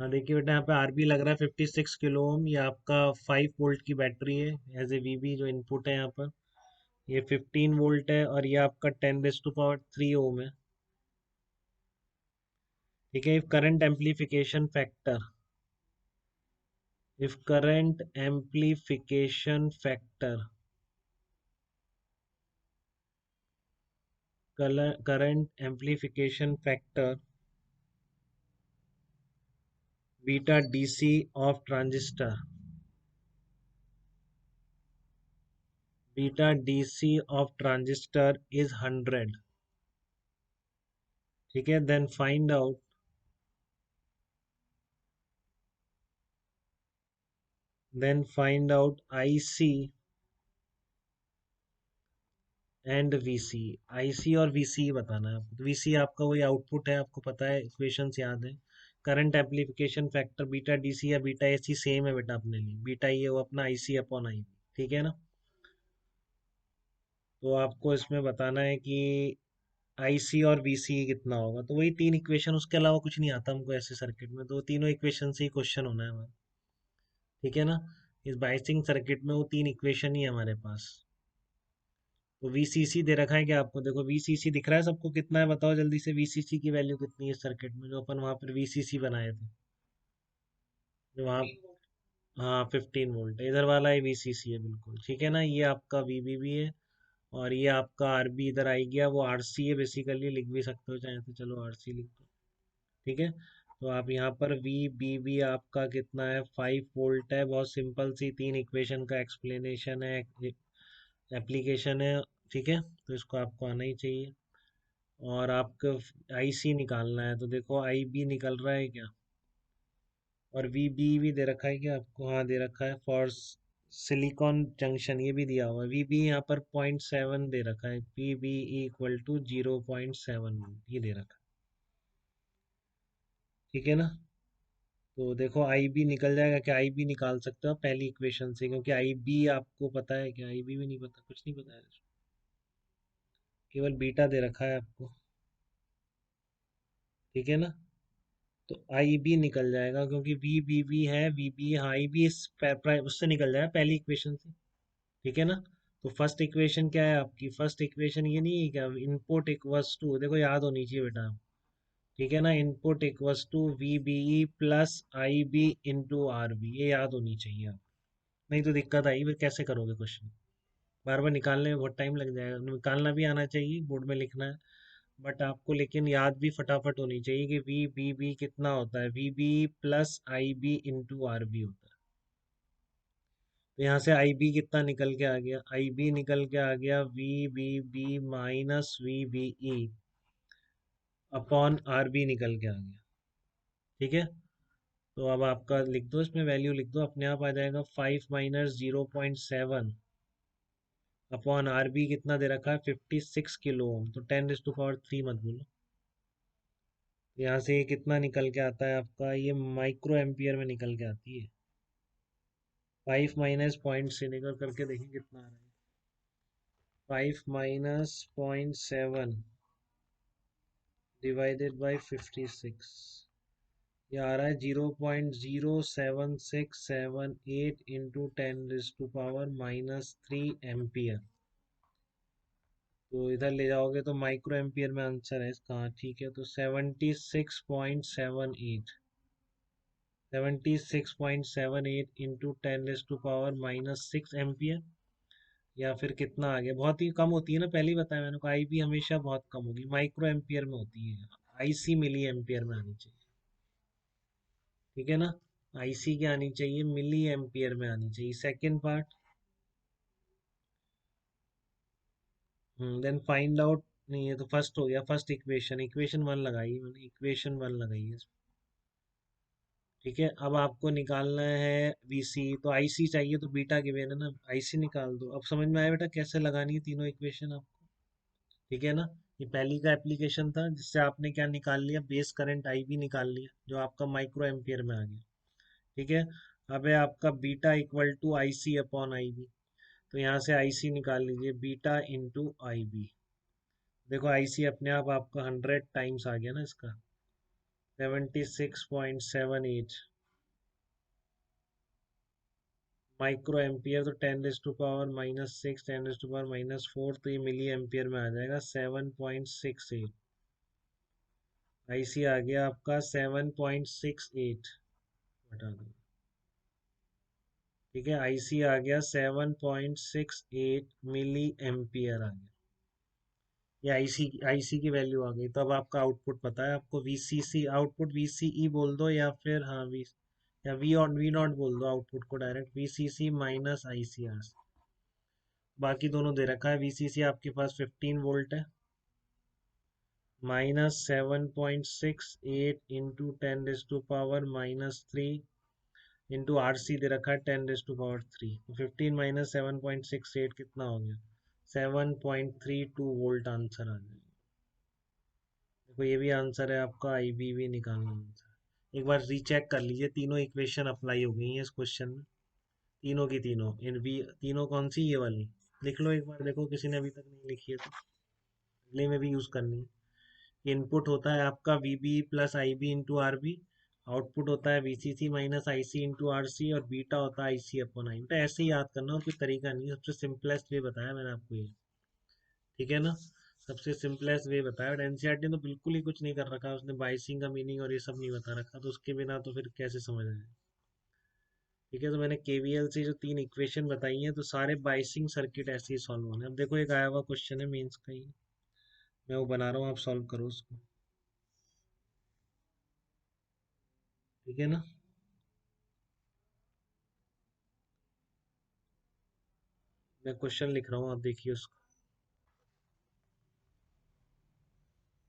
हाँ देखिए बेटा, यहाँ पे आरबी लग रहा है 56 किलो ओम। ये आपका 5 वोल्ट की बैटरी है। एज ए वीबी जो इनपुट है यहाँ पर, ये 15 वोल्ट है, और ये आपका 10⁻³ ओम है। ठीक है। If current amplification factor, if current amplification factor, current amplification factor beta DC of transistor, beta DC of transistor is 100। ठीक है। Then find out, then find out IC and VC. IC और वीसी बताना है आपको। VC आपका वही output है, आपको पता है, इक्वेशंस याद है। Current amplification factor beta DC या बीटा एसी सेम है बेटा अपने लिए। बीटा ये वो अपना आईसी अपॉन आई। ठीक है ना। तो आपको इसमें बताना है कि आईसी और वीसी कितना होगा। तो वही तीन इक्वेशन, उसके अलावा कुछ नहीं आता हमको ऐसे सर्किट में। तो तीनों इक्वेशन से ही क्वेश्चन होना है हमारा। ठीक है ना। इस बायसिंग सर्किट में वो तीन इक्वेशन ही है हमारे पास। तो वीसीसी दे रखा है क्या आपको? देखो वीसीसी दिख रहा है सबको कितना है, बताओ जल्दी से। वीसीसी की वैल्यू कितनी है सर्किट में, जो अपन वहां पर वीसीसी बनाए थे, जो वहाँ। हाँ 15 वोल्ट इधर वाला है, वीसीसी है बिल्कुल। ठीक है ना। ये आपका वीबीबी है, और ये आपका आरबी इधर आई गया। वो आरसी है बेसिकली, लिख भी सकते हो चाहे तो, चलो आरसी लिख दो। ठीक है। तो आप यहाँ पर वी बी बी आपका कितना है, 5 वोल्ट है। बहुत सिंपल सी तीन इक्वेशन का एक्सप्लेनेशन है, एप्लीकेशन है। ठीक है। तो इसको आपको आना ही चाहिए। और आपको आईसी निकालना है, तो देखो आई बी निकल रहा है क्या, और वी बी भी दे रखा है क्या आपको? हाँ दे रखा है। फॉर सिलिकॉन जंक्शन ये भी दिया हुआ है। वी बी यहाँ पर 0.7 दे रखा है। पी बी इक्वल टू 0.7 ये दे रखा है। ठीक है ना। तो देखो आई बी निकल जाएगा क्या? आई बी निकाल सकते हो आप पहली इक्वेशन से, क्योंकि आई बी आपको पता है क्या? आई बी भी नहीं पता, कुछ नहीं पता है, केवल बीटा दे रखा है आपको। ठीक है ना। तो आई बी निकल जाएगा, क्योंकि वी बी बी है, वी बी, हाँ आई बी उससे निकल जाएगा पहली इक्वेशन से। ठीक है ना। तो फर्स्ट इक्वेशन क्या है आपकी? फर्स्ट इक्वेशन ये नहीं है क्या, इनपुट इक्वल्स टू, देखो याद होनी चाहिए बेटा। ठीक है ना। Input equals to V B E plus I B into R B, ये याद होनी चाहिए आप। नहीं तो दिक्कत आई, फिर कैसे करोगे क्वेश्चन? बार बार निकालने में बहुत टाइम लग जाएगा। निकालना भी आना चाहिए, बोर्ड में लिखना है, बट आपको लेकिन याद भी फटाफट होनी चाहिए कि वी बी बी कितना होता है। V B plus I B into R B होता है। तो यहाँ से आई बी कितना निकल के आ गया? आई बी निकल के आ गया V B B minus V B E upon R B निकल के आ गया। ठीक है। तो अब आपका लिख दो, इसमें वैल्यू लिख दो, अपने आप आ जाएगा। 5 - 0.7 अपॉन आर बी कितना दे रखा है? 56 किलो ओम। तो 10⁻³ मत बोलो। यहाँ से ये कितना निकल के आता है आपका? ये माइक्रो एम्पियर में निकल के आती है। 5 माइनस पॉइंट से निकल करके देखें कितना आ रहा है। 5 - 0.7 डिवाइडेड बाई 56, ये आ रहा है 0.07678 इंटू 10⁻³ - 3 एम्पियर। तो इधर ले जाओगे तो माइक्रो एम्पियर में आंसर है इसका। हाँ, ठीक है। तो 76.78, 76.78 इंटू 10⁻⁻6 एम्पियर, या फिर कितना आ गया? बहुत ही कम होती है ना, पहले ही बताया मैंने को, आई बी हमेशा बहुत कम होगी, माइक्रो एम्पियर में होती है। आईसी मिली एम्पियर में आनी चाहिए। ठीक है ना। आईसी क्या आनी चाहिए? मिली एम्पियर में आनी चाहिए। Second part, then find out. नहीं, ये तो फर्स्ट हो गया। फर्स्ट इक्वेशन, इक्वेशन 1 लगाई मैंने, इक्वेशन 1 लगाई है। ठीक है। अब आपको निकालना है वीसी, तो आईसी चाहिए, तो बीटा गिवन है ना, आईसी निकाल दो। अब समझ में आया बेटा कैसे लगानी है तीनों इक्वेशन आपको? ठीक है ना। ये पहली का एप्लीकेशन था, जिससे आपने क्या निकाल लिया? बेस करंट आई बी निकाल लिया, जो आपका माइक्रो एम्पियर में आ गया। ठीक है। अब है आपका beta equal to I C upon I B. तो यहाँ से आई सी निकाल लीजिए, बीटा इंटू आई बी। देखो आई सी अपने आप आपका 100 टाइम्स आ गया ना इसका। 76.78 माइक्रो एम्पियर, तो 10⁻⁻⁻6, 10⁻⁻⁴, तो ये मिली एम्पियर में आ जाएगा 7.68। आईसी आ गया आपका 7.68, बटा दो। ठीक है, आईसी आ गया 7.68 मिली एम्पियर आ गया। ये आईसी आईसी की वैल्यू आ गई। तो अब आपका आउटपुट पता है आपको, वीसीसी आउटपुट, वीसीई बोल दो या फिर हाँ वी, या वी और वी नॉट बोल दो आउटपुट को डायरेक्ट, वीसीसी माइनस आईसीआर। बाकी दोनों दे रखा है। वीसीसी आपके पास 15 वोल्ट है, माइनस 7.68 इंटू 10⁻⁻³ इंटू आरसी दे रखा है 10⁻3। 15 - 7.68 कितना हो गया? 7.32 वोल्ट आंसर आ जाएगा। देखो ये भी आंसर है आपका, आईबी भी निकालना आंसर। एक बार रीचेक कर लीजिए, तीनों इक्वेशन अप्लाई हो गई हैं इस क्वेश्चन में, तीनों की तीनों। इन बी तीनों कौन सी, ये वाली लिख लो एक बार, देखो किसी ने अभी तक नहीं लिखी है तो अगले में भी यूज करनी है। इनपुट होता है आपका V B plus I B into R B, output होता है VCC minus I C into R C, और बीटा होता है आई सी अपॉन आई। बेटा ऐसे ही याद करना, और कोई तरीका नहीं है, सबसे सिंपलेस्ट वे बताया मैंने आपको ये। ठीक है ना, सबसे सिंपलेस्ट वे बताया। और एनसीईआरटी ने तो बिल्कुल ही कुछ नहीं कर रखा, उसने बाइसिंग का मीनिंग और ये सब नहीं बता रखा, तो उसके बिना तो फिर कैसे समझ आए। ठीक है, तो मैंने केवीएल से जो 3 इक्वेशन बताई हैं, तो सारे बाइसिंग सर्किट ऐसे ही सॉल्व होने। अब देखो एक आया हुआ क्वेश्चन है मेंस का ही, मैं वो बना रहा हूँ, आप सॉल्व करो उसको। ठीक है ना, मैं क्वेश्चन लिख रहा हूँ, आप देखिए उसको।